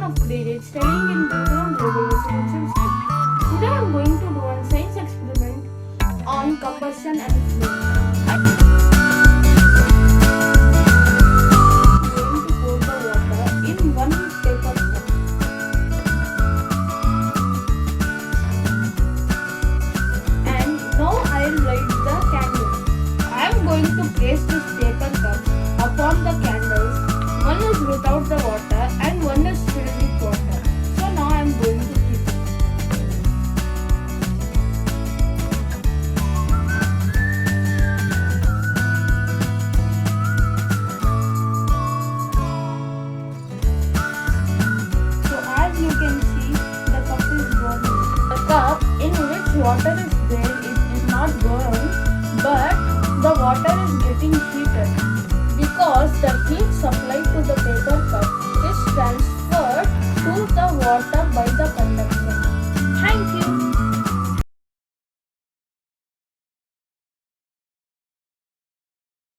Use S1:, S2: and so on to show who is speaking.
S1: of grade 8 studying in Gurukulam Global Residential School. Today I am going to do a science experiment on combustion and flame. I am going to pour the water in one paper cup. And now I will light the candle. I am going to place this paper cup upon the candles. One is without the water and one is filled with water. So now I am going to keep it. So as you can see, the cup is burning. The cup in which water is there is not burned, but the water is getting heated because the heat